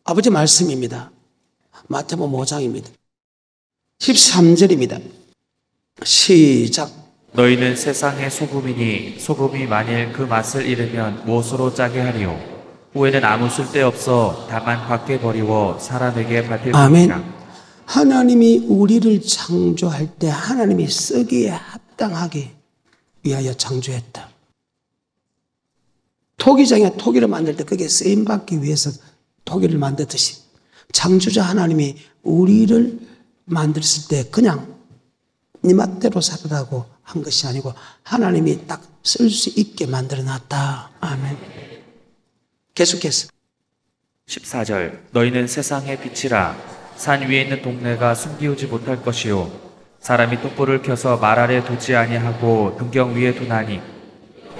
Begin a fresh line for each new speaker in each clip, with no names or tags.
아버지 말씀입니다. 마태복음 5장입니다. 13절입니다. 시작.
너희는 세상의 소금이니 소금이 만일 그 맛을 잃으면 무엇으로 짜게 하리요? 후에는 아무 쓸데없어 다만 밖에 버리워 사람에게 밟힐
아멘.
뿐이라.
하나님이 우리를 창조할 때 하나님이 쓰기에 합당하게 위하여 창조했다. 토기장에 토기를 만들 때 그게 쓰임받기 위해서 토기를 만들듯이 창조자 하나님이 우리를 만들었을 때 그냥 네 맛대로 살으라고 한 것이 아니고 하나님이 딱 쓸 수 있게 만들어놨다. 아멘. 계속해서
14절 너희는 세상의 빛이라. 산 위에 있는 동네가 숨기우지 못할 것이요 사람이 촛불을 켜서 말 아래 두지 아니하고 등경 위에 두나니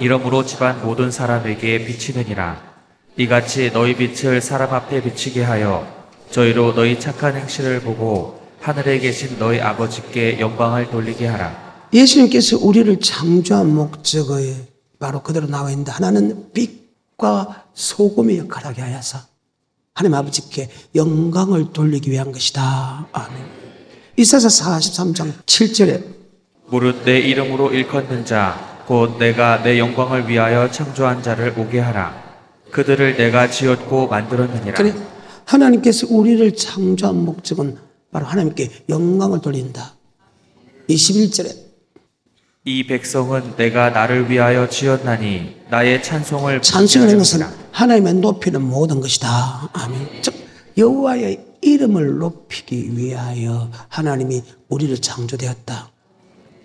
이러므로 집안 모든 사람에게 비치느니라. 이같이 너희 빛을 사람 앞에 비치게 하여 저희로 너희 착한 행실을 보고 하늘에 계신 너희 아버지께 영광을 돌리게 하라.
예수님께서 우리를 창조한 목적이 바로 그대로 나와 있는데 하나는 빛과 소금의 역할을 하게 하여서 하나님 아버지께 영광을 돌리기 위한 것이다. 아멘. 이사야 43장 7절에
무릇 내 이름으로 일컫는 자 곧 내가 내 영광을 위하여 창조한 자를 오게 하라. 그들을 내가 지었고 만들었느니라.
그래, 하나님께서 우리를 창조한 목적은 바로 하나님께 영광을 돌린다. 21절에
이 백성은 내가 나를 위하여 지었나니 나의 찬송을
찬송하는 것은
부르게
하나님의 높이는 모든 것이다. 아멘. 즉 여호와의 이름을 높이기 위하여 하나님이 우리를 창조되었다.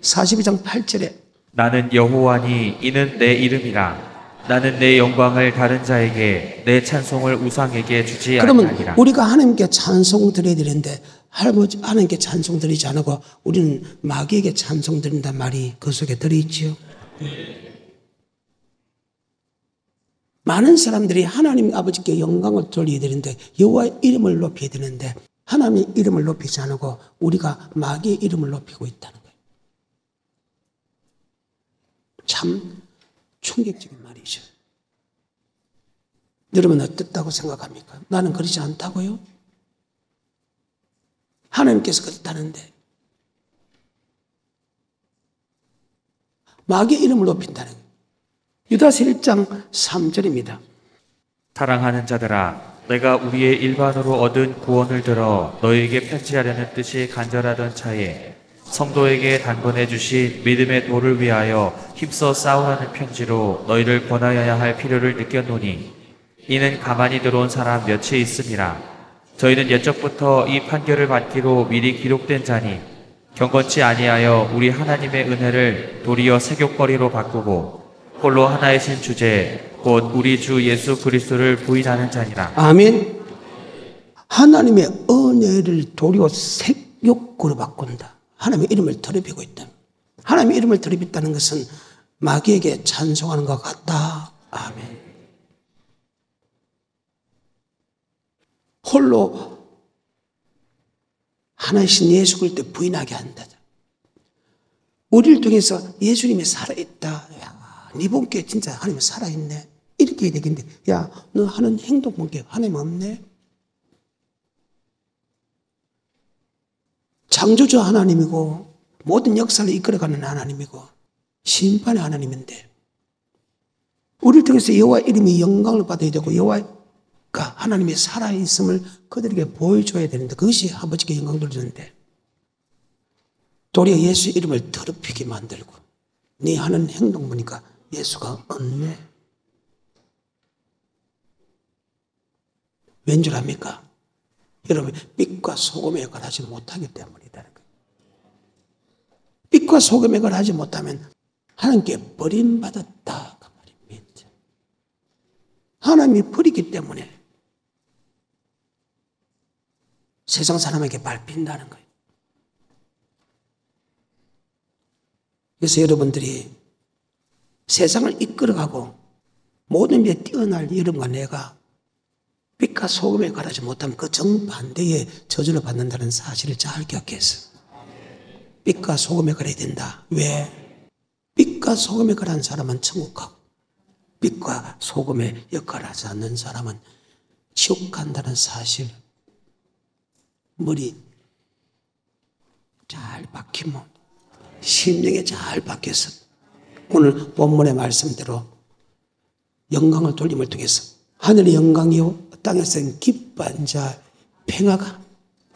42장 8절에
나는 여호와니 이는 내 이름이라. 나는 내 영광을 다른 자에게 내 찬송을 우상에게 주지
그러면
아니하리라.
우리가 하나님께 찬송 드려야 되는데 하나님께 찬송 드리지 않고 우리는 마귀에게 찬송 드린단 말이 그 속에 들어있지요. 많은 사람들이 하나님 아버지께 영광을 돌려야 되는데 여호와의 이름을 높여야 되는데 하나님의 이름을 높이지 않고 우리가 마귀의 이름을 높이고 있다는 거예요. 참 충격적인 말이죠. 여러분 어떻다고 생각합니까? 나는 그러지 않다고요? 하나님께서 그렇다는데 마귀의 이름을 높인다는 거예요. 유다서 1장 3절입니다.
사랑하는 자들아 내가 우리의 일반으로 얻은 구원을 들어 너희에게 편지하려는 뜻이 간절하던 차에 성도에게 단번에 주신 믿음의 도를 위하여 힘써 싸우라는 편지로 너희를 권하여야 할 필요를 느꼈노니 이는 가만히 들어온 사람 몇이 있음이라. 저희는 옛적부터 이 판결을 받기로 미리 기록된 자니 경건치 아니하여 우리 하나님의 은혜를 도리어 세욕거리로 바꾸고 홀로 하나이신 주제 곧 우리 주 예수 그리스도를 부인하는 자니라.
아멘. 하나님의 은혜를 도리어 색욕으로 바꾼다. 하나님의 이름을 더럽히고 있다. 하나님의 이름을 더럽혔다는 것은 마귀에게 찬송하는 것 같다. 아멘. 홀로 하나이신 예수 그리스도 부인하게 한다. 우리를 통해서 예수님이 살아있다. 야, 네 본께 진짜 하나님이 살아있네. 이렇게 해야 되겠는데 야, 너 하는 행동 본께 하나님 없네. 창조주 하나님이고 모든 역사를 이끌어가는 하나님이고 심판의 하나님인데 우리를 통해서 여호와 이름이 영광을 받아야 되고 여호와가 하나님의 살아있음을 그들에게 보여줘야 되는데 그것이 아버지께 영광 돌리는데 도리어 예수 이름을 더럽히게 만들고 네 하는 행동 보니까 예수가 없네. 왠 줄 압니까? 여러분 빛과 소금의 역할을 하지 못하기 때문이라는 거예요. 빛과 소금의 역할을 하지 못하면 하나님께 버림받았다 그 말입니다. 하나님이 버리기 때문에 세상 사람에게 밟힌다는 거예요. 그래서 여러분들이 세상을 이끌어가고 모든 일에 뛰어날 여러분과 내가 빛과 소금에 가라지 못하면 그 정반대의 저주를 받는다는 사실을 잘 기억해서 빛과 소금에 가야 된다. 왜? 빛과 소금에 가라는 사람은 천국 가고 빛과 소금의 역할을 하지 않는 사람은 지옥 간다는 사실. 머리 잘 박히면 심령에 잘 박혀서 오늘 본문의 말씀대로 영광을 돌림을 통해서 하늘의 영광이요 땅에서는 기뻐한 자 평화가,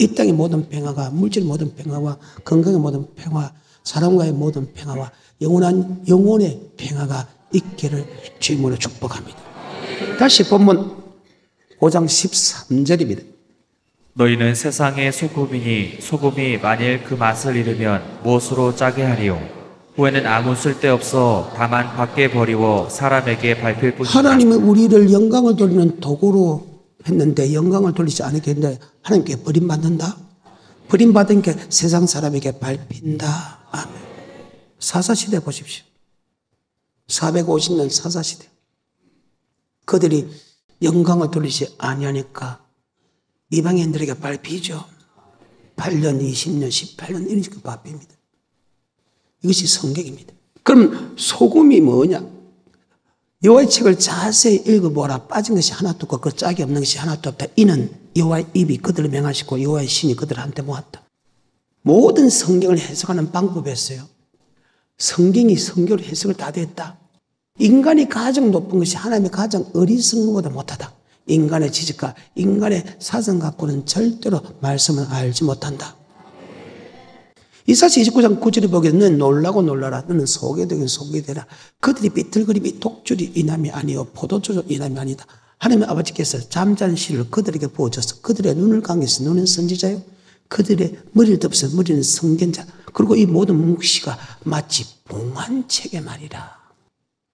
이 땅의 모든 평화가, 물질 모든 평화와 건강의 모든 평화, 사람과의 모든 평화와 영원한 영혼의 평화가 있기를 주님으로 축복합니다. 다시 본문 5장 13절입니다.
너희는 세상의 소금이니 소금이 만일 그 맛을 잃으면 무엇으로 짜게 하리요? 후에는 아무 쓸데없어 다만 밖에 버리워 사람에게 밟힐 뿐이다.
하나님은 우리를 영광을 돌리는 도구로 했는데 영광을 돌리지 않게 했는데 하나님께 버림받는다? 버림받은 게 세상 사람에게 밟힌다. 아멘. 사사시대 보십시오. 450년 사사시대. 그들이 영광을 돌리지 아니하니까 이방인들에게 밟히죠. 8년, 20년, 18년 이런 식으로 밟힙니다. 이것이 성경입니다. 그럼 소금이 뭐냐? 여호와의 책을 자세히 읽어보라. 빠진 것이 하나도 없고 그 짝이 없는 것이 하나도 없다. 이는 여호와의 입이 그들을 명하시고 여호와의 신이 그들한테 모았다. 모든 성경을 해석하는 방법이었어요. 성경이 성경으로 해석을 다 됐다. 인간이 가장 높은 것이 하나님의 가장 어리석은 것보다 못하다. 인간의 지식과 인간의 사정 갖고는 절대로 말씀을 알지 못한다. 이사야 29장 9절에 보게 너는 놀라고 놀라라. 너는 소개되긴 소개되라. 그들이 비틀거림이 독주리 이남이 아니요 포도주 이남이 아니다. 하나님의 아버지께서 잠자는 씨를 그들에게 부어줘서 그들의 눈을 감겨서 눈은 선지자요 그들의 머리를 덮어서 머리는 성견자. 그리고 이 모든 묵시가 마치 봉한책의 말이라.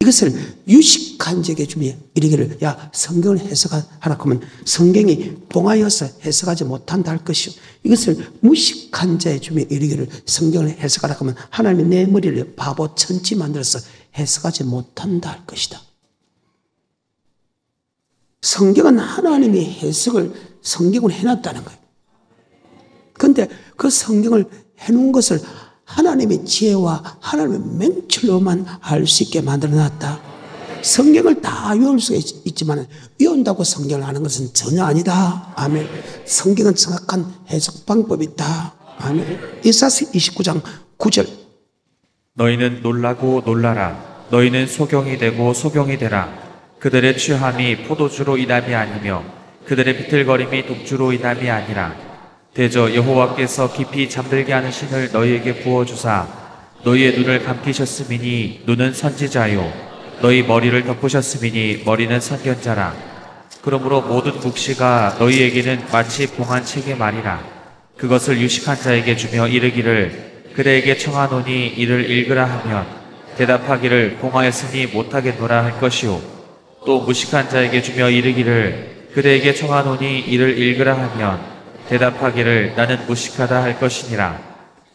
이것을 유식한 자에게 주며 이르기를 야 성경을 해석하라 하면 성경이 봉하여서 해석하지 못한다 할 것이요. 이것을 무식한 자에 주며 이르기를 성경을 해석하라 하면 하나님이 내 머리를 바보 천치 만들어서 해석하지 못한다 할 것이다. 성경은 하나님이 해석을 성경을 해놨다는 거예요. 그런데 그 성경을 해놓은 것을 하나님의 지혜와 하나님의 맹철로만 알 수 있게 만들어놨다. 성경을 다 외울 수가 있지만 외운다고 성경을 아는 것은 전혀 아니다. 아멘. 성경은 정확한 해석 방법이 있다. 아멘. 이사야 29장 9절.
너희는 놀라고 놀라라. 너희는 소경이 되고 소경이 되라. 그들의 취함이 포도주로 인함이 아니며 그들의 비틀거림이 독주로 인함이 아니라 대저 여호와께서 깊이 잠들게 하는 신을 너희에게 부어주사 너희의 눈을 감기셨음이니 눈은 선지자요 너희 머리를 덮으셨음이니 머리는 선견자라. 그러므로 모든 묵시가 너희에게는 마치 봉한 책의 말이라. 그것을 유식한 자에게 주며 이르기를 그대에게 청하노니 이를 읽으라 하면 대답하기를 봉하였으니 못하겠노라 할 것이요 또 무식한 자에게 주며 이르기를 그대에게 청하노니 이를 읽으라 하면 대답하기를 나는 무식하다 할 것이니라.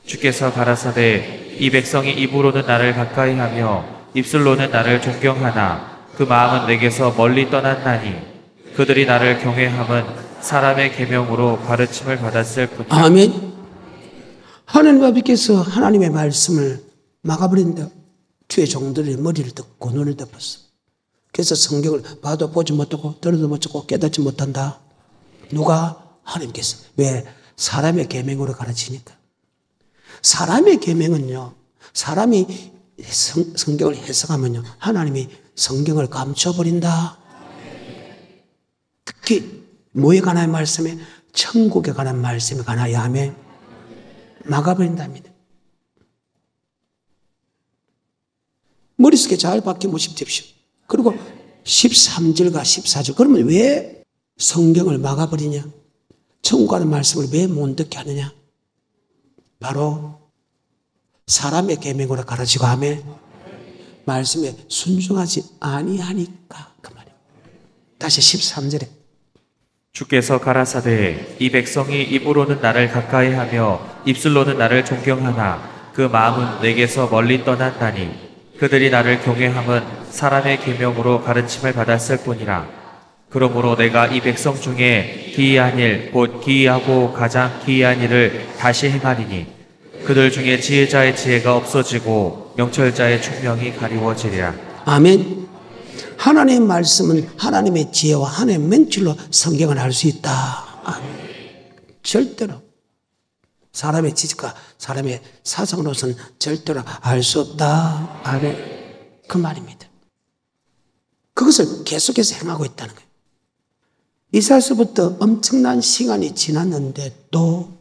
주께서 가라사대 이 백성이 입으로는 나를 가까이하며 입술로는 나를 존경하나 그 마음은 내게서 멀리 떠났나니 그들이 나를 경외함은 사람의 계명으로 가르침을 받았을 뿐이다.
아멘. 하나님 아버지께서 하나님의 말씀을 막아버린다. 주의 종들의 머리를 덮고 눈을 덮었어. 그래서 성경을 봐도 보지 못하고 들어도 못하고 깨닫지 못한다. 누가? 하나님께서. 왜? 사람의 계명으로 가르치니까. 사람의 계명은요, 사람이 성경을 해석하면요, 하나님이 성경을 감춰버린다. 특히 뭐에 관한 말씀에? 천국에 관한 말씀에 관하여 하면 막아버린답니다. 머릿속에 잘 박혀 보십시오. 그리고 13절과 14절. 그러면 왜 성경을 막아버리냐? 천국 가는 말씀을 왜 못 듣게 하느냐? 바로 사람의 계명으로 가르치고 하면 말씀에 순종하지 아니하니까 그 말이에요. 다시 13절에
주께서 가라사대 이 백성이 입으로는 나를 가까이하며 입술로는 나를 존경하나 그 마음은 내게서 멀리 떠났다니 그들이 나를 경외함은 사람의 계명으로 가르침을 받았을 뿐이라. 그러므로 내가 이 백성 중에 기이한 일, 곧 기이하고 가장 기이한 일을 다시 행하리니 그들 중에 지혜자의 지혜가 없어지고 명철자의 총명이 가리워지리라.
아멘. 하나님의 말씀은 하나님의 지혜와 하나님의 맹칠로 성경을 알 수 있다. 아멘. 절대로 사람의 지식과 사람의 사상으로서는 절대로 알 수 없다. 아멘. 그 말입니다. 그것을 계속해서 행하고 있다는 거예요. 이사야서부터 엄청난 시간이 지났는데 또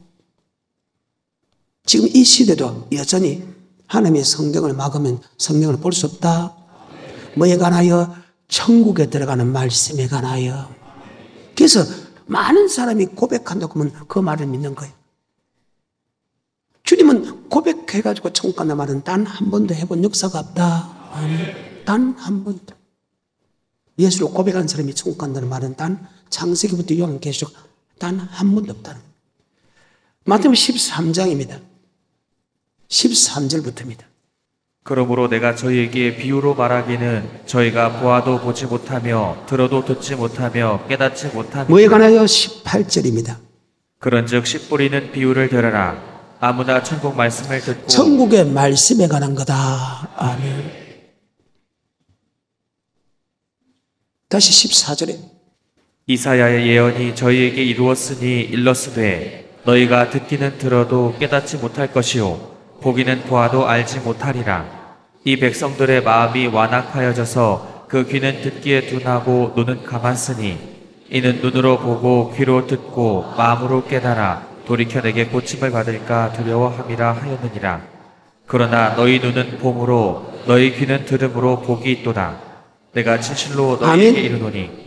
지금 이 시대도 여전히 하나님의 성경을 막으면 성경을 볼 수 없다. 뭐에 관하여? 천국에 들어가는 말씀에 관하여. 그래서 많은 사람이 고백한다고 하면 그 말을 믿는 거예요. 주님은 고백해가지고 천국 간다는 말은 단 한 번도 해본 역사가 없다. 단 한 번도. 예수를 고백한 사람이 천국 간다는 말은 단 창세기부터 요한계시록 단 한 번도 없다는 거예요. 마태복음 13장입니다. 13절부터입니다.
그러므로 내가 저희에게 비유로 말하기는 저희가 보아도 보지 못하며 들어도 듣지 못하며 깨닫지 못하며
뭐에 관하여? 18절입니다.
그런즉 씨 뿌리는 비유를 들으라. 아무나 천국 말씀을 듣고
천국의 말씀에 관한 거다. 아멘. 다시 14절에
이사야의 예언이 저희에게 이루었으니 일렀으되 너희가 듣기는 들어도 깨닫지 못할 것이요 보기는 보아도 알지 못하리라. 이 백성들의 마음이 완악하여져서 그 귀는 듣기에 둔하고 눈은 감았으니 이는 눈으로 보고 귀로 듣고 마음으로 깨달아 돌이켜 내게 고침을 받을까 두려워함이라 하였느니라. 그러나 너희 눈은 봄으로 너희 귀는 들음으로 복이 있도다. 내가 진실로 너희에게 이르노니.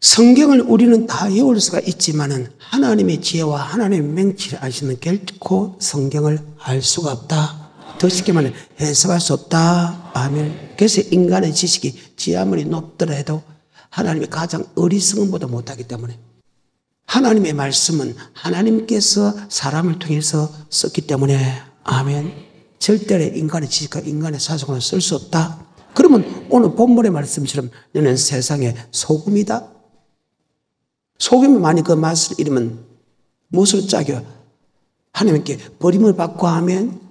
성경을 우리는 다 외울 수가 있지만은 하나님의 지혜와 하나님의 맹치를 아시는 결코 성경을 알 수가 없다. 더 쉽게 말해 해석할 수 없다. 아멘. 그래서 인간의 지식이 지혜 아무리 높더라도 하나님이 가장 어리석은 보다 못하기 때문에 하나님의 말씀은 하나님께서 사람을 통해서 썼기 때문에 아멘. 절대로 인간의 지식과 인간의 사상으로 쓸 수 없다. 그러면 오늘 본문의 말씀처럼 너는 세상의 소금이다. 소금이 많이 그 맛을 잃으면 무엇으로 짜겨? 하나님께 버림을 받고 하면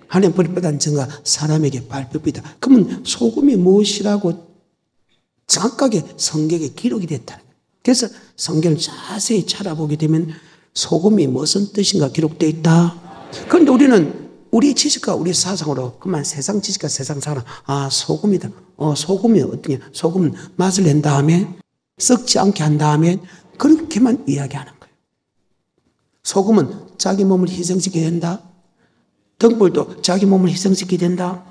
하나님 버림받은 증거 사람에게 발표이다. 그러면 소금이 무엇이라고 정확하게 성경에 기록이 됐다. 그래서 성경을 자세히 찾아보게 되면 소금이 무슨 뜻인가 기록되어 있다. 그런데 우리는 우리 지식과 우리 사상으로 그만 세상 지식과 세상 사상으로 소금이다. 소금이 어떻게 소금은 맛을 낸 다음에 썩지 않게 한 다음에 그렇게만 이야기하는 거예요. 소금은 자기 몸을 희생시켜야 된다. 등불도 자기 몸을 희생시켜야 된다.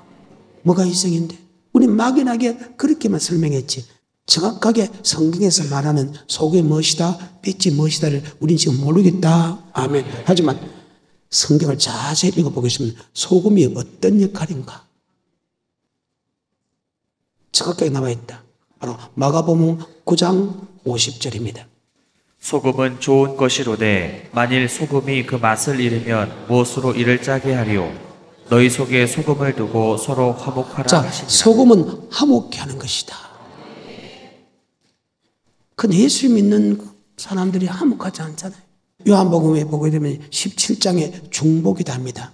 뭐가 희생인데? 우리 막연하게 그렇게만 설명했지. 정확하게 성경에서 말하는 소금이 무엇이다, 빛이 무엇이다를 우리는 지금 모르겠다. 아멘. 하지만 성경을 자세히 읽어보겠습니다. 소금이 어떤 역할인가? 정확하게 나와 있다. 바로 마가복음 9장 50절입니다.
소금은 좋은 것이로되 만일 소금이 그 맛을 잃으면 무엇으로 이를 짜게 하리요. 너희 속에 소금을 두고 서로 화목하라 하시니라. 소금은
화목케 하는 것이다. 근데 예수 믿는 사람들이 화목하지 않잖아요. 요한복음에 보게 되면 17장에 중복이다 합니다.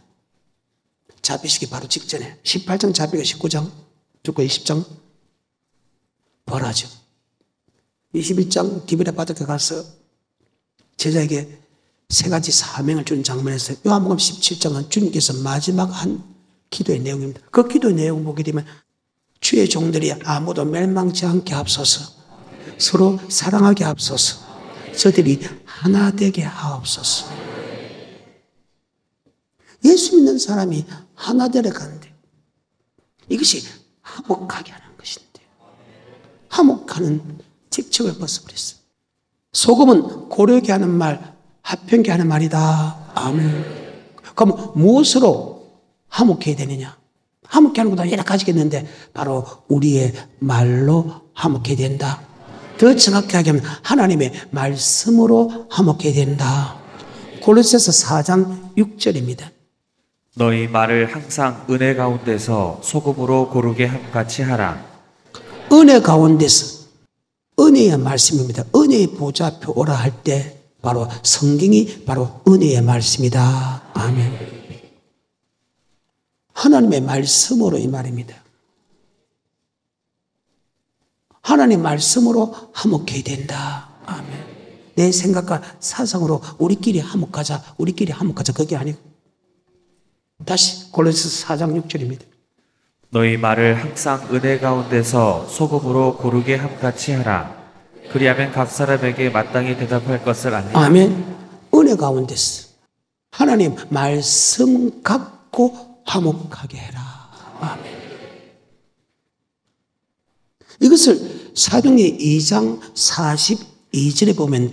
잡히시기 바로 직전에 18장 잡히가 19장 듣고 20장 벌하죠. 21장 디베랴 바다에 가서 제자에게 세 가지 사명을 주는 장면에서 요한복음 17장은 주님께서 마지막 한 기도의 내용입니다. 그 기도의 내용 보게 되면 주의 종들이 아무도 멸망치 않게 하옵소서, 서로 사랑하게 하옵소서, 저들이 하나 되게 하옵소서. 예수 믿는 사람이 하나 되려 가는데 이것이 화목하게 하는 것인데 화목하는 직책을 벗어버렸어요. 소금은 고르게 하는 말, 합평케 하는 말이다. 아멘. 그럼 무엇으로 화목해야 되느냐? 화목케 하는 것도 여러 가지겠는데 바로 우리의 말로 화목해야 된다. 더 정확하게 하면 하나님의 말씀으로 화목해야 된다. 골로새서 4장 6절입니다.
너희 말을 항상 은혜 가운데서 소금으로 고르게 함같이 하라.
은혜 가운데서 은혜의 말씀입니다. 은혜의 보좌표 오라 할 때 바로 성경이 바로 은혜의 말씀이다. 아멘. 하나님의 말씀으로 이 말입니다. 하나님 말씀으로 화목해야 된다. 아멘. 내 생각과 사상으로 우리끼리 화목하자, 우리끼리 화목하자, 그게 아니고. 다시 골로새서 4장 6절입니다.
너희 말을 항상 은혜 가운데서 소금으로 고르게 함같이 하라. 그리하면 각 사람에게 마땅히 대답할 것을 아니라.
아멘. 은혜 가운데서 하나님 말씀 갖고 화목하게 해라. 아멘. 이것을 사도행전 2장 42절에 보면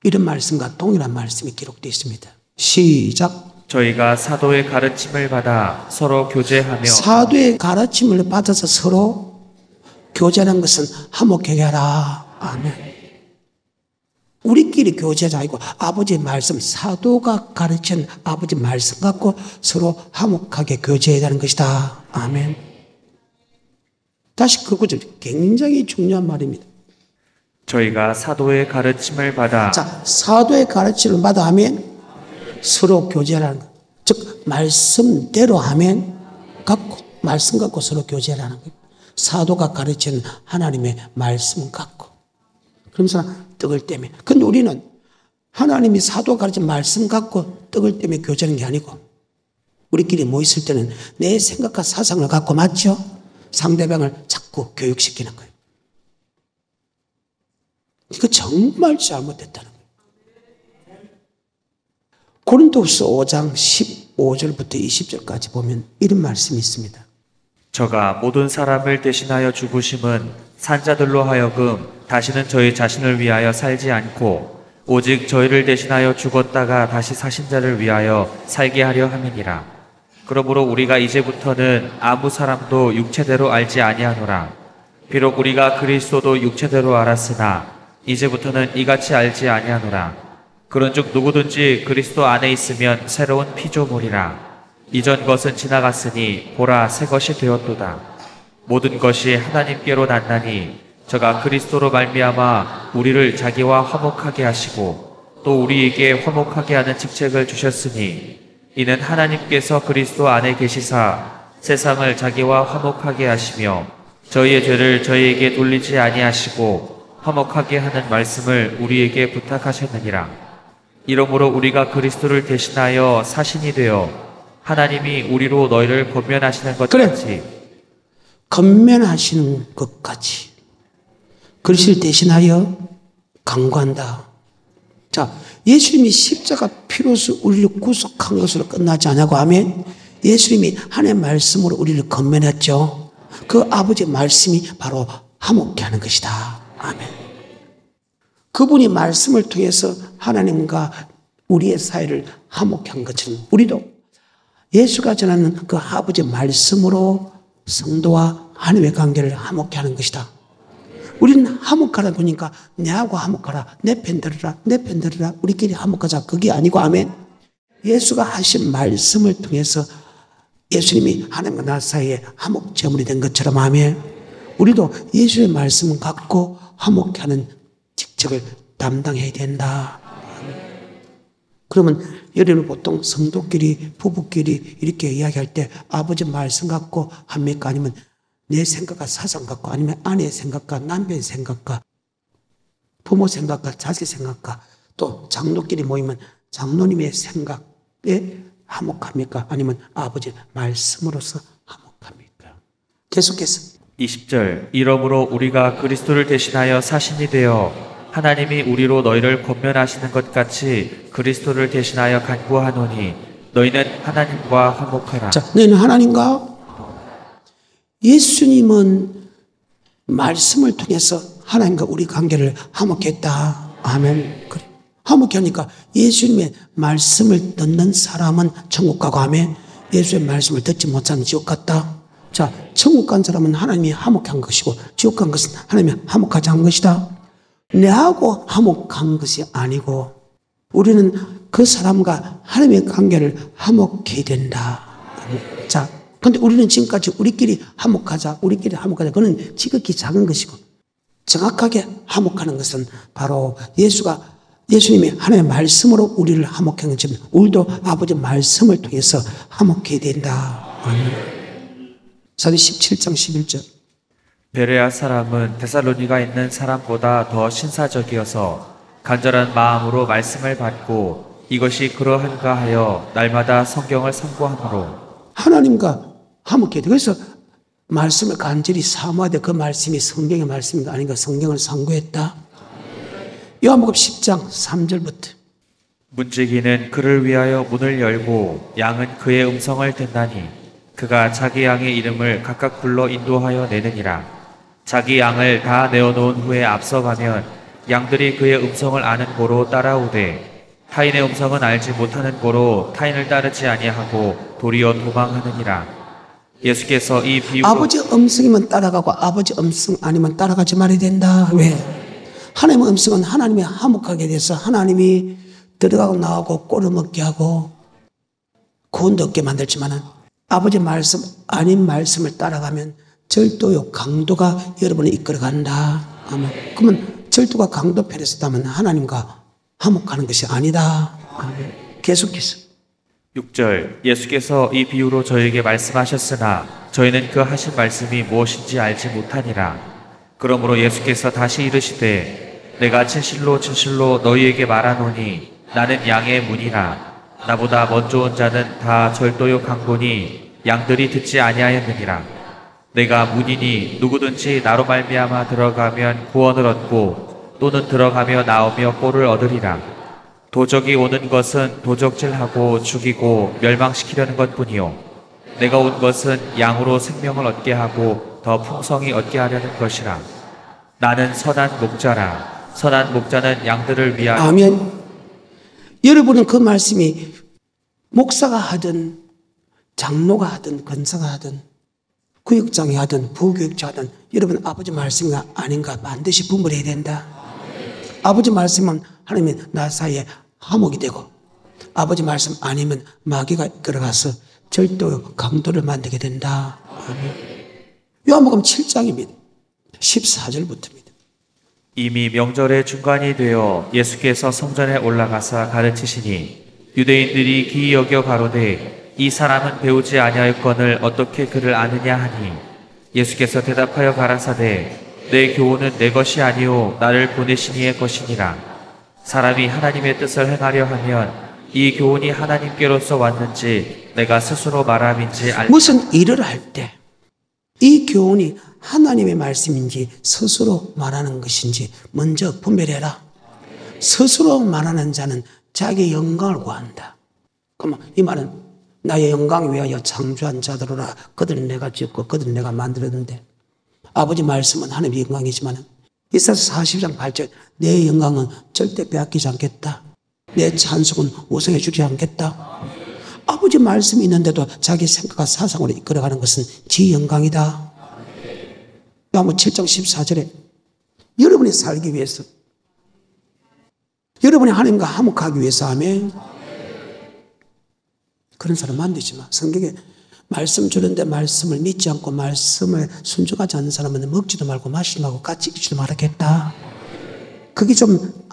이런 말씀과 동일한 말씀이 기록되어 있습니다. 시작.
저희가 사도의 가르침을 받아 서로 교제하며.
사도의 가르침을 받아서 서로 교제하는 것은 화목하게 하라. 아멘. 우리끼리 교제하지 아니고 아버지의 말씀, 사도가 가르친 아버지 말씀 갖고 서로 화목하게 교제해야 하는 것이다. 아멘. 다시 그 구절 굉장히 중요한 말입니다.
저희가 사도의 가르침을 받아.
자, 사도의 가르침을 받아 하면 서로 교제하라는 것. 즉 말씀대로 하면 갖고 말씀 갖고 서로 교제하라는 거예요. 사도가 가르치는 하나님의 말씀 갖고. 그러면서 떡을 떼며. 근데 우리는 하나님이 사도가 가르친 말씀 갖고 떡을 떼며 교제하는 게 아니고 우리끼리 모였을 때는 내 생각과 사상을 갖고 맞죠? 상대방을 자꾸 교육시키는 거예요. 이거 정말 잘못됐다는 거예요. 고린도후서 5장 15절부터 20절까지 보면 이런 말씀이 있습니다.
저가 모든 사람을 대신하여 죽으심은 산자들로 하여금 다시는 저희 자신을 위하여 살지 않고 오직 저희를 대신하여 죽었다가 다시 사신 자를 위하여 살게 하려 함이니라. 그러므로 우리가 이제부터는 아무 사람도 육체대로 알지 아니하노라. 비록 우리가 그리스도도 육체대로 알았으나 이제부터는 이같이 알지 아니하노라. 그런즉 누구든지 그리스도 안에 있으면 새로운 피조물이라. 이전 것은 지나갔으니 보라 새 것이 되었도다. 모든 것이 하나님께로 났나니 저가 그리스도로 말미암아 우리를 자기와 화목하게 하시고 또 우리에게 화목하게 하는 직책을 주셨으니 이는 하나님께서 그리스도 안에 계시사 세상을 자기와 화목하게 하시며 저희의 죄를 저희에게 돌리지 아니하시고 화목하게 하는 말씀을 우리에게 부탁하셨느니라. 이러므로 우리가 그리스도를 대신하여 사신이 되어 하나님이 우리로 너희를 권면하시는 것 같이.
권면하시는 것 같이. 그리스도를 대신하여 강구한다. 자, 예수님이 십자가 피로서 우리를 구속한 것으로 끝나지 않냐고 하면 예수님이 하나님의 말씀으로 우리를 권면했죠. 그 아버지의 말씀이 바로 화목케 하는 것이다. 아멘. 그분이 말씀을 통해서 하나님과 우리의 사이를 화목케 한 것처럼 우리도 예수가 전하는 그 아버지의 말씀으로 성도와 하나님의 관계를 화목케 하는 것이다. 우리는 화목하라 보니까 내하고 화목하라, 내 편 들으라, 내 편 들으라, 우리끼리 화목하자, 그게 아니고 아멘. 예수가 하신 말씀을 통해서 예수님이 하나님과 나 사이에 화목제물이 된 것처럼 아멘. 우리도 예수의 말씀을 갖고 화목케 하는 직책을 담당해야 된다. 그러면 여러분 보통 성도끼리 부부끼리 이렇게 이야기할 때 아버지 말씀 갖고 합니까? 아니면 내 생각과 사상 갖고 아니면 아내의 생각과 남편의 생각과 부모 생각과 자식 생각과 또 장로끼리 모이면 장로님의 생각에 화목합니까? 아니면 아버지 말씀으로서 화목합니까? 계속해서
20절. 이러므로 우리가 그리스도를 대신하여 사신이 되어 하나님이 우리로 너희를 권면하시는 것 같이 그리스도를 대신하여 간구하노니 너희는 하나님과 화목하라.
자, 너희는 하나님과 예수님은 말씀을 통해서 하나님과 우리 관계를 화목했다. 아멘. 그래. 화목케 하니까 예수님의 말씀을 듣는 사람은 천국 가고 아멘. 예수의 말씀을 듣지 못하는 지옥 갔다. 자, 천국 간 사람은 하나님이 화목한 것이고 지옥 간 것은 하나님이 화목하지 않은 것이다. 내하고 화목한 것이 아니고 우리는 그 사람과 하나님의 관계를 화목해야 된다. 자, 근데 우리는 지금까지 우리끼리 화목하자, 우리끼리 화목하자. 그건 지극히 작은 것이고 정확하게 화목하는 것은 바로 예수님이 하나님의 말씀으로 우리를 화목한 것처럼 우리도 아버지 말씀을 통해서 화목해야 된다. 사도 17장 11절.
베레아 사람은 데살로니가 있는 사람보다 더 신사적이어서 간절한 마음으로 말씀을 받고 이것이 그러한가 하여 날마다 성경을 상고하므로
하나님과 화목해야 돼. 그래서 말씀을 간절히 사모하되 그 말씀이 성경의 말씀인가 아닌가 성경을 상고했다. 요한복음 10장 3절부터
문지기는 그를 위하여 문을 열고 양은 그의 음성을 듣나니 그가 자기 양의 이름을 각각 불러 인도하여 내느니라. 자기 양을 다 내어놓은 후에 앞서가면 양들이 그의 음성을 아는 고로 따라오되 타인의 음성은 알지 못하는 고로 타인을 따르지 아니하고 도리어 도망하느니라. 예수께서 이 비유로
아버지 음성이면 따라가고 아버지 음성 아니면 따라가지 말아야 된다. 왜? 하나님의 음성은 하나님이 화목하게 돼서 하나님이 들어가고 나오고 꼴을 먹게 하고 구원도 얻게 만들지만은 아버지 말씀 아닌 말씀을 따라가면 절도요 강도가 여러분을 이끌어간다. 아멘. 그러면 절도가 강도 편에 서다면 하나님과 화목하는 것이 아니다. 아멘. 계속해서
6절 예수께서 이 비유로 저에게 말씀하셨으나 저희는 그 하신 말씀이 무엇인지 알지 못하니라. 그러므로 예수께서 다시 이르시되 내가 진실로 진실로 너희에게 말하노니 나는 양의 문이라. 나보다 먼저 온 자는 다 절도요 강도니 양들이 듣지 아니하였느니라. 내가 문이니 누구든지 나로 말미암아 들어가면 구원을 얻고 또는 들어가며 나오며 꼴을 얻으리라. 도적이 오는 것은 도적질하고 죽이고 멸망시키려는 것뿐이요 내가 온 것은 양으로 생명을 얻게 하고 더 풍성히 얻게 하려는 것이라. 나는 선한 목자라. 선한 목자는 양들을 위하여
아멘. 여러분은 그 말씀이 목사가 하든 장로가 하든 권사가 하든 구역장이 하든 부교육자 하든 여러분 아버지 말씀이 아닌가 반드시 분별해야 된다. 아버지 말씀은 하나님이 나 사이에 화목이 되고 아버지 말씀 아니면 마귀가 이끌어가서 절도 강도를 만들게 된다. 아멘. 요한복음 7장입니다. 14절부터입니다.
이미 명절의 중간이 되어 예수께서 성전에 올라가사 가르치시니 유대인들이 기이 여겨 가로되 이 사람은 배우지 아니하였거늘 어떻게 그를 아느냐 하니 예수께서 대답하여 가라사대 내 교훈은 내 것이 아니오 나를 보내신 이의 것이니라. 사람이 하나님의 뜻을 행하려 하면 이 교훈이 하나님께로서 왔는지 내가 스스로 말함인지 알리라.
무슨 일을 할 때 이 교훈이 하나님의 말씀인지 스스로 말하는 것인지 먼저 분별해라. 스스로 말하는 자는 자기 영광을 구한다. 그러면 이 말은 나의 영광을 위하여 창조한 자들로라. 그들은 내가 지었고 그들은 내가 만들었는데 아버지 말씀은 하나님의 영광이지만 이사야서 40장 8절 내 영광은 절대 빼앗기지 않겠다. 내 찬송은 우상해 주지 않겠다. 아버지 말씀이 있는데도 자기 생각과 사상으로 이끌어가는 것은 지 영광이다. 요한복음 7장 14절에 여러분이 살기 위해서 여러분이 하나님과 화목하기 위해서 하면 그런 사람 만들지 마. 성경에 말씀 주는데 말씀을 믿지 않고 말씀을 순종하지 않는 사람은 먹지도 말고 마시지 말고 같이 있지도 말았겠다. 그게 좀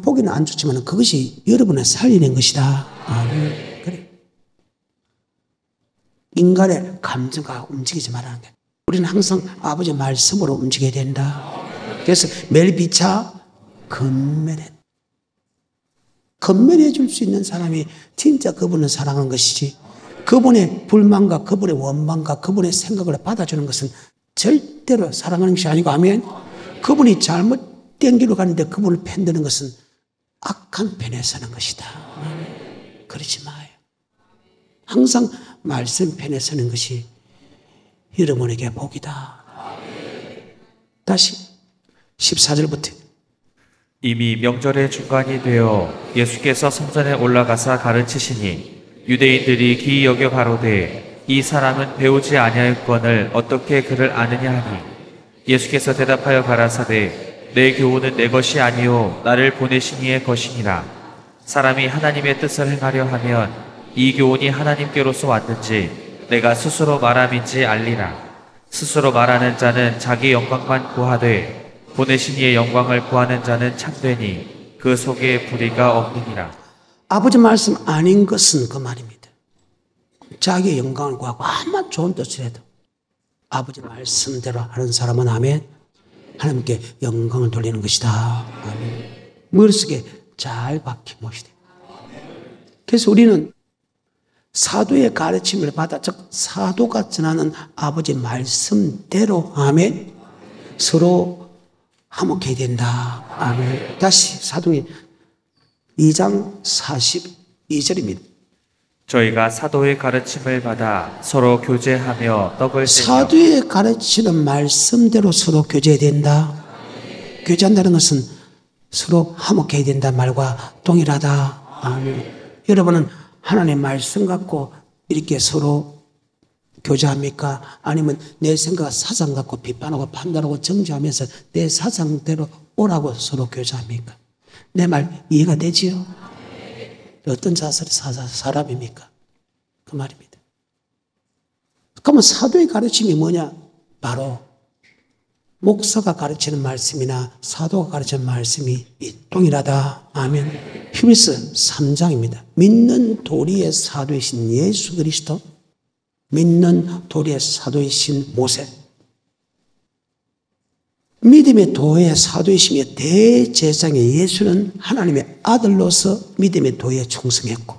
보기는 안 좋지만 그것이 여러분을 살리는 것이다. 아멘. 그래. 인간의 감정과 움직이지 말라는 거야. 우리는 항상 아버지 말씀으로 움직여야 된다. 그래서 멜비차 건면해. 건면해 줄 수 있는 사람이 진짜 그분을 사랑한 것이지 그분의 불만과 그분의 원망과 그분의 생각을 받아주는 것은 절대로 사랑하는 것이 아니고 아멘. 그분이 잘못된 길로 가는데 그분을 편드는 것은 악한 편에 서는 것이다. 그러지 마요. 항상 말씀 편에 서는 것이 여러분에게 복이다. 다시 14절부터
이미 명절의 중간이 되어 예수께서 성전에 올라가사 가르치시니 유대인들이 기이 여겨 가로되 이 사람은 배우지 아니하였거늘 어떻게 그를 아느냐 하니 예수께서 대답하여 가라사대 내 교훈은 내 것이 아니오 나를 보내신 이의 것이니라. 사람이 하나님의 뜻을 행하려 하면 이 교훈이 하나님께로서 왔는지 내가 스스로 말함인지 알리라. 스스로 말하는 자는 자기 영광만 구하되 보내신 이의 영광을 구하는 자는 참되니 그 속에 불의가 없느니라.
아버지 말씀 아닌 것은 그 말입니다. 자기의 영광을 구하고 아무리 좋은 뜻을 해도 아버지 말씀대로 하는 사람은 아멘. 하나님께 영광을 돌리는 것이다. 아멘. 머릿속에 잘 박힌 것이다. 그래서 우리는 사도의 가르침을 받아, 즉 사도가 전하는 아버지 말씀대로 아멘. 서로 화목해야 된다. 아멘. 다시 사도행 2장 42절입니다.
저희가 사도의 가르침을 받아 서로 교제하며 떡을 떼며
사도의 가르치는 말씀대로 서로 교제해야 된다. 교제한다는 것은 서로 화목해야 된다 말과 동일하다. 아멘. 여러분은 하나님의 말씀 갖고 이렇게 서로 교제합니까? 아니면 내 생각, 사상 갖고 비판하고 판단하고 정죄하면서 내 사상대로 오라고 서로 교제합니까? 내 말 이해가 되지요? 어떤 자세의 사람입니까? 그 말입니다. 그러면 사도의 가르침이 뭐냐? 바로 목사가 가르치는 말씀이나 사도가 가르치는 말씀이 동일하다. 아멘. 히브리서 3장입니다. 믿는 도리의 사도이신 예수 그리스도, 믿는 도리의 사도이신 모세, 믿음의 도의 사도이시며 대제사장의 예수는 하나님의 아들로서 믿음의 도에 충성했고,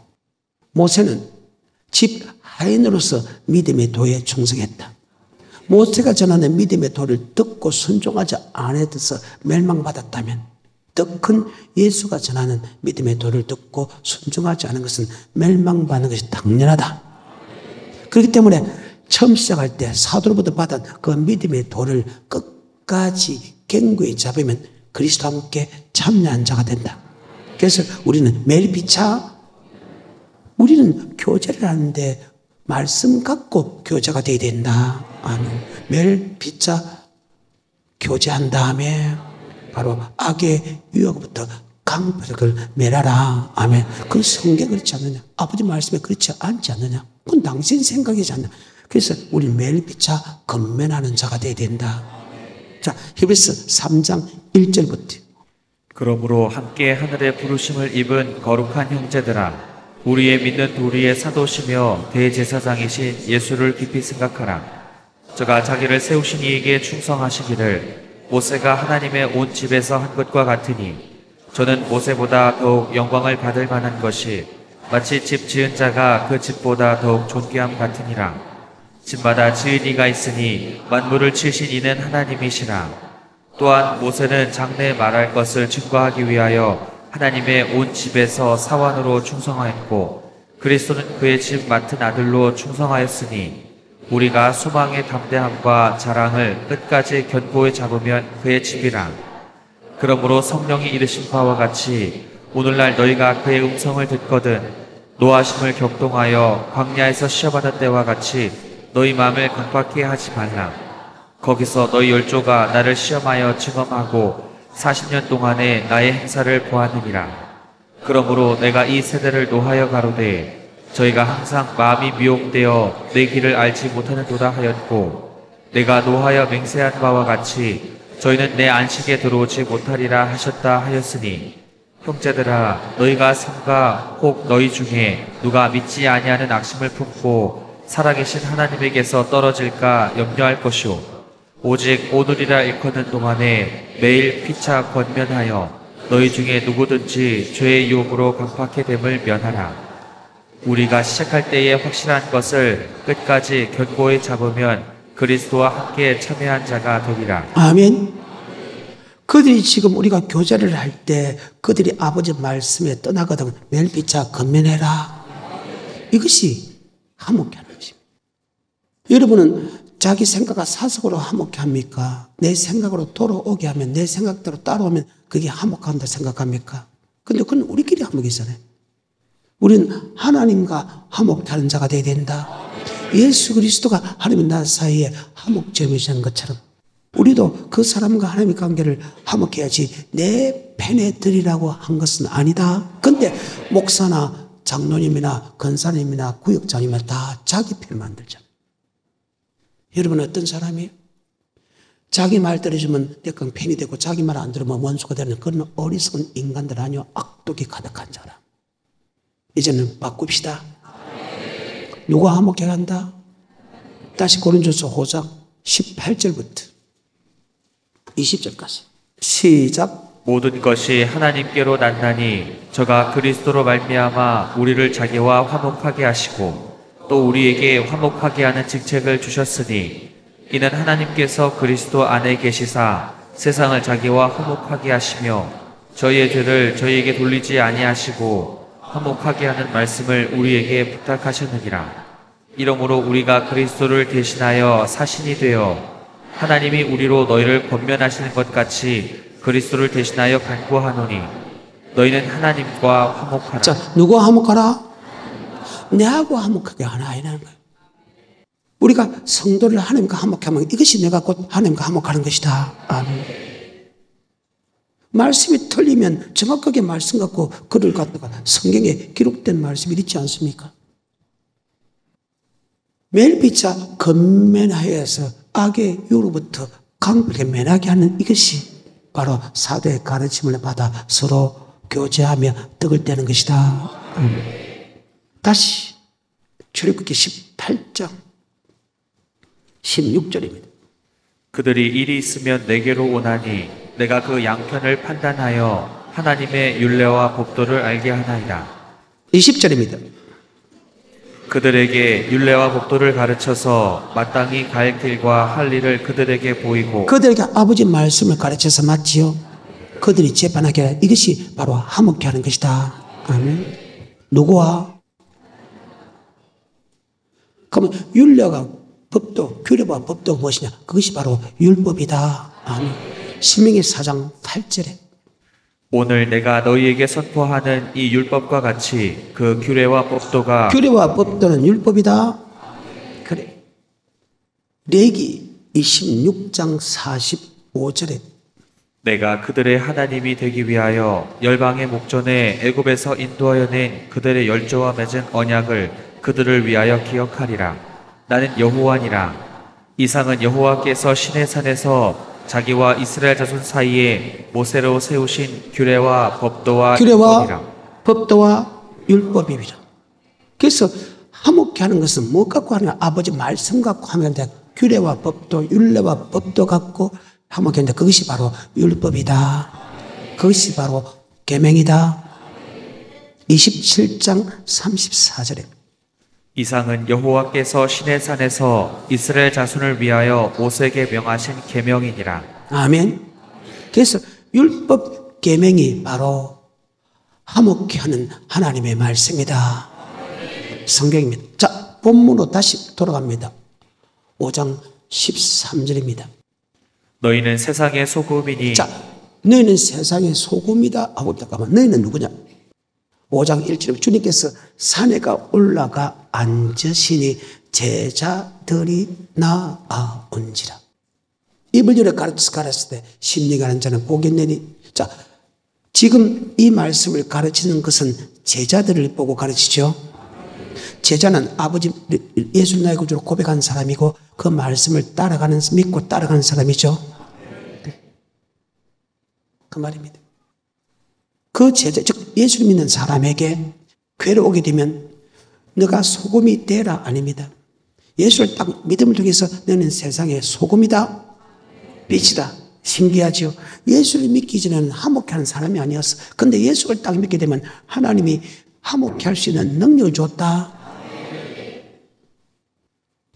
모세는 집 하인으로서 믿음의 도에 충성했다. 모세가 전하는 믿음의 도를 듣고 순종하지 않아서 멸망받았다면, 더 큰 예수가 전하는 믿음의 도를 듣고 순종하지 않은 것은 멸망받는 것이 당연하다. 그렇기 때문에 처음 시작할 때 사도로부터 받은 그 믿음의 도를 끝까지 견고히 잡으면 그리스도와 함께 참여한 자가 된다. 그래서 우리는 매일 피차, 우리는 교제를 하는데 말씀 갖고 교제가 돼야 된다. 아멘. 매일 피차 교제한 다음에 바로 악의 유혹부터 강포를 멸하라. 아멘. 그 성경에 그렇지 않느냐? 아버지 말씀에 그렇지 않지 않느냐? 그건 당신 생각이지 않느냐? 그래서 우리 매일 피차 건면하는 자가 돼야 된다. 자, 히브리서 3장 1절부터.
그러므로 함께 하늘의 부르심을 입은 거룩한 형제들아, 우리의 믿는 도리의 사도시며 대제사장이신 예수를 깊이 생각하라. 저가 자기를 세우신 이에게 충성하시기를 모세가 하나님의 온 집에서 한 것과 같으니, 저는 모세보다 더욱 영광을 받을 만한 것이 마치 집 지은 자가 그 집보다 더욱 존귀함 같으니라. 집마다 지은 이가 있으니 만물을 지으신 이는 하나님이시라. 또한 모세는 장래에 말할 것을 증거하기 위하여 하나님의 온 집에서 사원으로 충성하였고, 그리스도는 그의 집 맡은 아들로 충성하였으니, 우리가 소망의 담대함과 자랑을 끝까지 견고히 잡으면 그의 집이라. 그러므로 성령이 이르신 바와 같이 오늘날 너희가 그의 음성을 듣거든 노하심을 격동하여 광야에서 시험하던 때와 같이 너희 마음을 강팍히 하지 말라. 거기서 너희 열조가 나를 시험하여 증언하고 40년 동안에 나의 행사를 보았느니라. 그러므로 내가 이 세대를 노하여 가로되 저희가 항상 마음이 미혹되어 내 길을 알지 못하는도다 하였고, 내가 노하여 맹세한 바와 같이 저희는 내 안식에 들어오지 못하리라 하셨다 하였으니, 형제들아, 너희가 삼가 혹 너희 중에 누가 믿지 아니하는 악심을 품고 살아계신 하나님에게서 떨어질까 염려할 것이오. 오직 오늘이라 일컫는 동안에 매일 피차 권면하여 너희 중에 누구든지 죄의 유혹으로 강팍해 됨을 면하라. 우리가 시작할 때에 확실한 것을 끝까지 견고히 잡으면 그리스도와 함께 참여한 자가 되리라.
아멘. 그들이 지금 우리가 교제를 할 때 그들이 아버지 말씀에 떠나거든 매일 피차 건면해라. 이것이 화목해 하는 것입니다. 여러분은 자기 생각과 사석으로 화목해 합니까? 내 생각으로 돌아오게 하면, 내 생각대로 따라오면 그게 화목한다 생각합니까? 근데 그건 우리끼리 화목이잖아요. 우리는 하나님과 화목하는 자가 되어야 된다. 예수 그리스도가 하나님과 나 사이에 화목점이시는 것처럼 우리도 그 사람과 하나님의 관계를 화목해야지 내 편에 들이라고 한 것은 아니다. 근데 목사나 장로님이나 권사님이나 구역장이나 다 자기 편을 만들자. 여러분 어떤 사람이에요? 자기 말 들어주면 내건 편이 되고 자기 말 안 들으면 원수가 되는 그런 어리석은 인간들 아니요, 악독이 가득한 사람. 이제는 바꿉시다. 누가 화목해 간다? 다시 고린도서 5장 18절부터 20절까지 시작.
모든 것이 하나님께로 났나니 저가 그리스도로 말미암아 우리를 자기와 화목하게 하시고 또 우리에게 화목하게 하는 직책을 주셨으니 이는 하나님께서 그리스도 안에 계시사 세상을 자기와 화목하게 하시며 저희의 죄를 저희에게 돌리지 아니하시고 화목하게 하는 말씀을 우리에게 부탁하셨느니라. 이러므로 우리가 그리스도를 대신하여 사신이 되어 하나님이 우리로 너희를 권면하시는 것 같이 그리스도를 대신하여 간구하노니 너희는 하나님과 화목하라.
자, 누구와 화목하라? 내하고 화목하게 하나 이라는 거예요. 우리가 성도를 하나님과 화목하게 하면 이것이 내가 곧 하나님과 화목하는 것이다. 아멘. 말씀이 틀리면 정확하게 말씀 갖고 글을 갖다가 성경에 기록된 말씀이 있지 않습니까? 멜피차 건면하여서 악의 유로부터 강하게 면하게 하는 이것이 바로 사도의 가르침을 받아 서로 교제하며 떡을 떼는 것이다. 다시 출애굽기 18장 16절입니다.
그들이 일이 있으면 내게로 오나니 내가 그 양편을 판단하여 하나님의 율례와 법도를 알게 하나이다.
20절입니다.
그들에게 율례와 법도를 가르쳐서 마땅히 갈 길과 할 일을 그들에게 보이고
그들에게 아버지 말씀을 가르쳐서 맞지요. 그들이 재판하게 하라. 이것이 바로 화목케 하는 것이다. 아멘. 누구와? 그러면 율례가 법도, 규례와 법도가 무엇이냐? 그것이 바로 율법이다. 아멘. 신명기 4장 8절에
오늘 내가 너희에게 선포하는 이 율법과 같이 그 규례와 법도가
규례와 법도는 율법이다. 그래. 레기 26장 45절에
내가 그들의 하나님이 되기 위하여 열방의 목전에 애굽에서 인도하여 낸 그들의 열조와 맺은 언약을 그들을 위하여 기억하리라. 나는 여호와니라. 이상은 여호와께서 시내산에서 자기와 이스라엘 자손 사이에 모세로 세우신 규례와 법도와
법도와 율법이라. 그래서 화목케 하는 것은 뭐 갖고 하는 아버지 말씀 갖고 하면 돼. 규례와 법도, 율례와 법도 갖고 화목케 하는데 그것이 바로 율법이다. 그것이 바로 계명이다. 27장 34절에
이상은 여호와께서 시내산에서 이스라엘 자손을 위하여 모세에게 명하신 계명이니라.
아멘. 그래서 율법 계명이 바로 화목케 하는 하나님의 말씀이다. 성경입니다. 자, 본문으로 다시 돌아갑니다. 5장 13절입니다.
너희는 세상의 소금이니
자, 너희는 세상의 소금이다 하고 잠깐만 너희는 누구냐? 5장 1절에 주님께서 산에가 올라가 앉으시니 제자들이 나아온지라. 입을 열어 가르쳤을 때 심리 가는 자는 보겠느니. 자, 지금 이 말씀을 가르치는 것은 제자들을 보고 가르치죠. 제자는 아버지 예수 나의 구주로 고백한 사람이고 그 말씀을 믿고 따라가는 사람이죠. 그 말입니다. 그 제자, 즉 예수를 믿는 사람에게 괴로우게 되면 너가 소금이 되라 아닙니다. 예수를 딱 믿음을 통해서 너는 세상의 소금이다, 빛이다. 신기하죠. 예수를 믿기 전에는 화목케 하는 사람이 아니었어. 근데 예수를 딱 믿게 되면 하나님이 화목케 할 수 있는 능력을 줬다.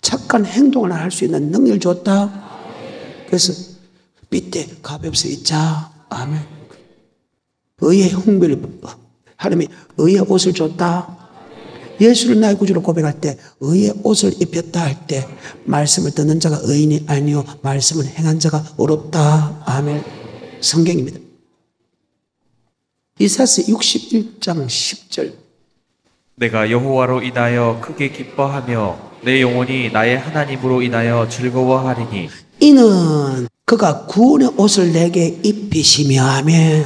착한 행동을 할 수 있는 능력을 줬다. 그래서 빛대 가볍게 있자. 아멘. 의의 홍배를 하나님이 의의 옷을 줬다. 예수를 나의 구주로 고백할 때 의의 옷을 입혔다 할 때 말씀을 듣는 자가 의인이 아니요 말씀을 행한 자가 의롭다. 아멘. 성경입니다. 이사야서 61장 10절
내가 여호와로 인하여 크게 기뻐하며 내 영혼이 나의 하나님으로 인하여 즐거워하리니
이는 그가 구원의 옷을 내게 입히시며 아멘.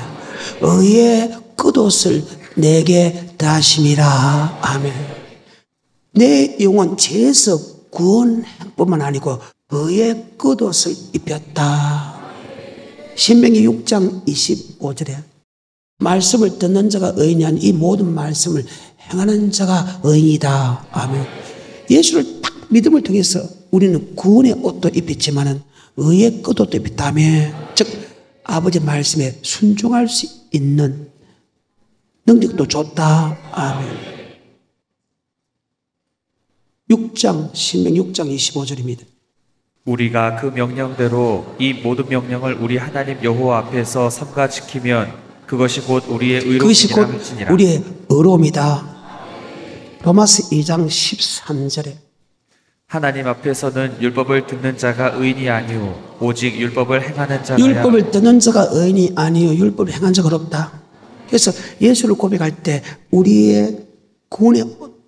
의의 끝옷을 내게 다심이라. 아멘. 내 영혼 죄에서 구원뿐만 아니고 의의 끝옷을 입혔다. 신명기 6장 25절에 말씀을 듣는 자가 의인이 아닌 이 모든 말씀을 행하는 자가 의인이다. 아멘. 예수를 딱 믿음을 통해서 우리는 구원의 옷도 입혔지만은 의의 끝옷도 입혔다며. 즉 아버지 말씀에 순종할 수 있는 능력도 줬다. 아멘. 6장 25절입니다.
우리가 그 명령대로 이 모든 명령을 우리 하나님 여호와 앞에서 삼가 지키면 그것이 곧 우리의
그것이 곧
의로움이라 할지니라.
우리의 의로움이다. 로마서 2장 13절에
하나님 앞에서는 율법을 듣는 자가 의인이 아니오 오직 율법을 행하는 자가
율법을 듣는 자가 의인이 아니요 율법을 행한 자가 어렵다. 그래서 예수를 고백할 때 우리의 구원의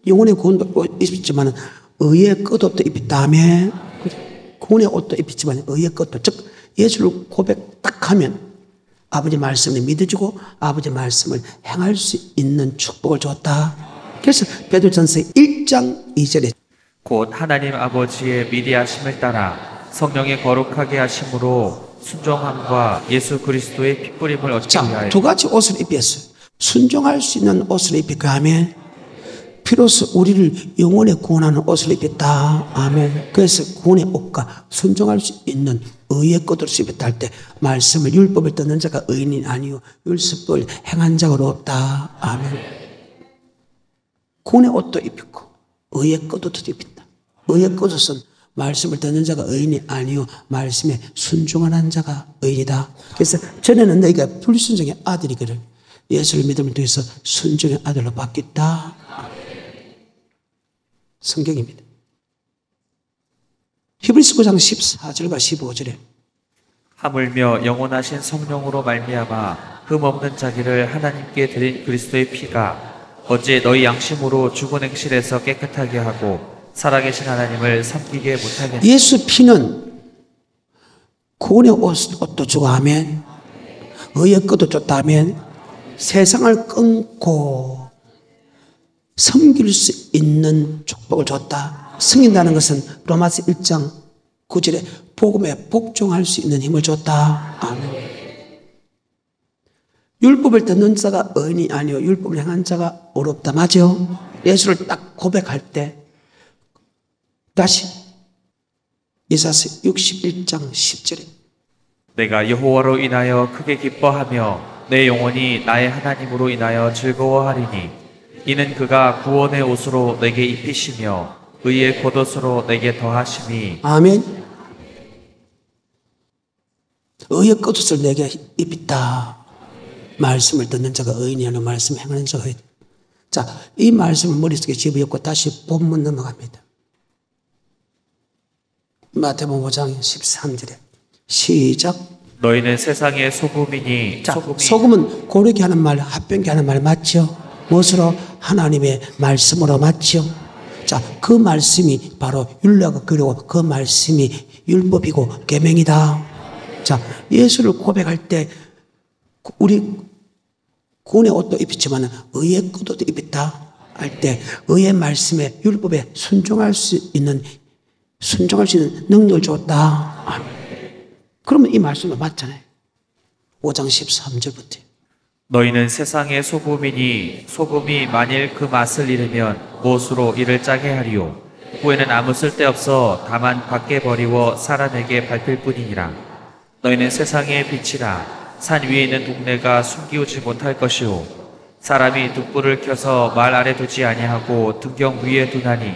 영혼의 구원도 입었지만 의의 끝옷도 입었다며. 구원의 옷도 입었지만 의의 끝도, 즉 예수를 고백 딱 하면 아버지 말씀을 믿어주고 아버지 말씀을 행할 수 있는 축복을 줬다. 그래서 베드로전서 1장 2절에
곧 하나님 아버지의 미리 하심을 따라 성령의 거룩하게 하심으로 순종함과 예수 그리스도의 핏부림을 얻기 위하여.
두 가지 옷을 입혔어요. 순종할 수 있는 옷을 입혔고 아멘. 피로써 우리를 영원히 구원하는 옷을 입혔다. 아멘. 그래서 구원의 옷과 순종할 수 있는 의의 것으로 입혔다 할 때 말씀을 율법을 듣는 자가 의인이 아니요 율법을 행한 자가 어렵다. 아멘. 구원의 옷도 입혔고 의의 것도 입혔다. 의의 것은 말씀을 듣는 자가 의인이 아니요 말씀에 순종하는 자가 의인이다. 그래서 전에는 너희가 불순종의 아들이기를 예수를 믿음을 통해서 순종의 아들로 바뀌었다. 성경입니다. 히브리서 9장 14절과 15절에
하물며 영원하신 성령으로 말미암아 흠없는 자기를 하나님께 드린 그리스도의 피가 어찌 너희 양심으로 죽은 행실에서 깨끗하게 하고 살아계신 하나님을 섬기게 못하겠느냐.
예수 피는 구원의 옷도 주고 아멘. 의의 것도 줬다 아멘. 세상을 끊고 섬길 수 있는 축복을 줬다. 섬긴다는 것은 로마서 1장 9절에 복음에 복종할 수 있는 힘을 줬다. 아멘. 율법을 듣는 자가 의인이 아니요 율법을 행한 자가 어렵다. 맞죠? 예수를 딱 고백할 때 다시 이사야서 61장 10절에
내가 여호와로 인하여 크게 기뻐하며 내 영혼이 나의 하나님으로 인하여 즐거워하리니 이는 그가 구원의 옷으로 내게 입히시며 의의 겉옷으로 내게 더하심이.
아멘. 의의 겉옷을 내게 입혔다. 말씀을 듣는 자가 의인이 아니요 말씀을 행하는 자가 의인. 자, 이 말씀을 머릿속에 집어넣고 다시 본문 넘어갑니다. 마태복음 5장 13절에 시작.
너희는 세상의 소금이니.
자, 소금은 고르게 하는 말, 합병게 하는 말 맞죠? 무엇으로? 하나님의 말씀으로 맞죠? 자, 그 말씀이 바로 율례가 그리고 그 말씀이 율법이고 계명이다. 자, 예수를 고백할 때 우리 구원의 옷도 입혔지만 의의 옷도 입혔다 할 때 의의 말씀에 율법에 순종할 수 있는 능력을 줬다. 아멘. 그러면 이 말씀은 맞잖아요. 5장 13절부터.
너희는 세상의 소금이니 소금이 만일 그 맛을 잃으면 무엇으로 이를 짜게 하리요. 후에는 아무 쓸데없어 다만 밖에 버리워 사람에게 밟힐 뿐이니라. 너희는 세상의 빛이라. 산 위에 있는 동네가 숨기우지 못할 것이요. 사람이 등불을 켜서 말 아래 두지 아니하고 등경 위에 두나니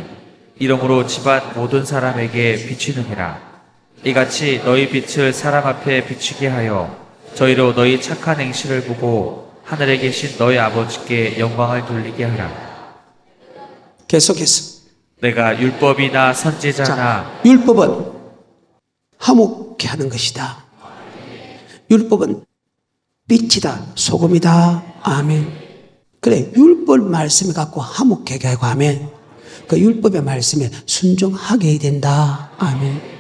이러므로 집안 모든 사람에게 비치느니라. 이같이 너희 빛을 사람 앞에 비치게 하여 저희로 너희 착한 행실을 보고 하늘에 계신 너희 아버지께 영광을 돌리게 하라.
계속해서
내가 율법이나 선지자나.
자, 율법은 화목케 하는 것이다. 율법은 빛이다. 소금이다. 아멘. 그래, 율법 말씀을 갖고 화목하게 하고 아멘. 그 율법의 말씀에 순종하게 해야 된다. 아멘.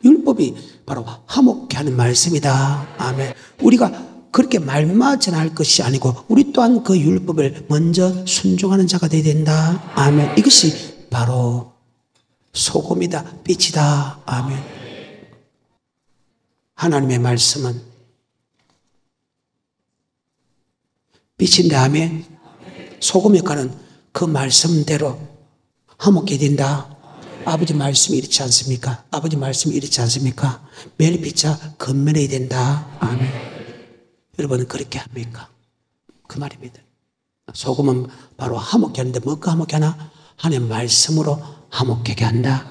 율법이 바로 화목케 하는 말씀이다. 아멘. 우리가 그렇게 말만 전할 것이 아니고 우리 또한 그 율법을 먼저 순종하는 자가 되어야 된다. 아멘. 이것이 바로 소금이다. 빛이다. 아멘. 하나님의 말씀은 빛인데 아멘. 소금 역할은 그 말씀대로 화목해야 된다. 아버지 말씀이 이렇지 않습니까? 아버지 말씀이 이렇지 않습니까? 매일 빛자 건면해야 된다. 아멘. 여러분은 그렇게 합니까? 그 말입니다. 소금은 바로 화목케 하는데 뭐가 화목케 하나? 하나님의 말씀으로 화목하게 한다.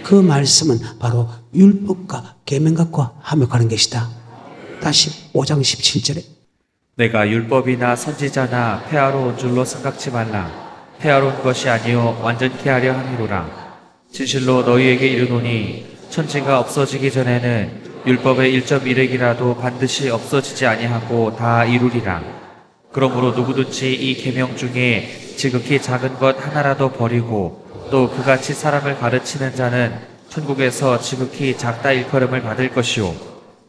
그 말씀은 바로 율법과 계명과 화목하는 것이다. 다시 5장 17절에
내가 율법이나 선지자나 폐하러 온 줄로 생각지 말라. 폐하러 온 것이 아니요 완전케 하려 함이로라. 진실로 너희에게 이르노니 천지가 없어지기 전에는 율법의 1.1획이라도 반드시 없어지지 아니하고 다 이루리라. 그러므로 누구든지 이 계명 중에 지극히 작은 것 하나라도 버리고 또 그같이 사람을 가르치는 자는 천국에서 지극히 작다 일컬음을 받을 것이요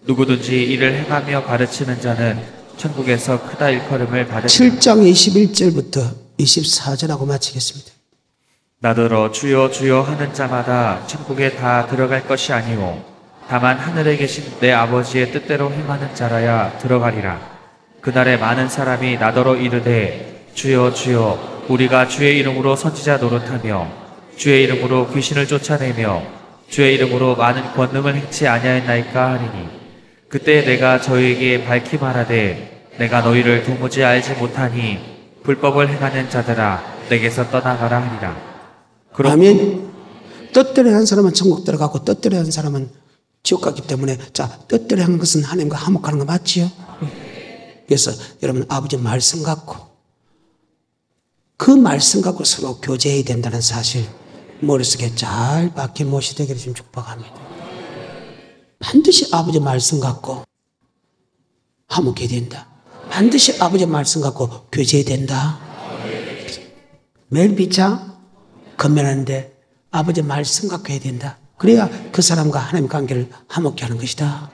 누구든지 이를 행하며 가르치는 자는 천국에서 크다 일컬음을 받을
7장 21절부터 24절하고 마치겠습니다.
나더러 주여 주여 하는 자마다 천국에 다 들어갈 것이 아니오 다만 하늘에 계신 내 아버지의 뜻대로 행하는 자라야 들어가리라. 그날에 많은 사람이 나더러 이르되 주여 주여 우리가 주의 이름으로 선지자 노릇하며 주의 이름으로 귀신을 쫓아내며 주의 이름으로 많은 권능을 행치 아니하였나이까 하리니 그때 내가 저희에게 밝히 말하되 내가 너희를 도무지 알지 못하니 불법을 행하는 자들아 내게서 떠나가라 하리라.
아멘. 뜻대로 한 사람은 천국 들어가고 뜻대로 한 사람은 지옥 가기 때문에 자 뜻대로 한 것은 하나님과 화목하는 거 맞지요? 그래서 여러분 아버지 말씀 갖고 그 말씀 갖고 서로 교제해야 된다는 사실 머릿속에 잘 박힌 못이 되기를 좀 축복합니다. 반드시 아버지 말씀 갖고 화목해야 된다. 반드시 아버지 말씀 갖고 교제해야 된다. 매일 빛자 건면하는데 아버지 말씀 갖고 해야 된다. 그래야 그 사람과 하나님 관계를 화목케 하는 것이다.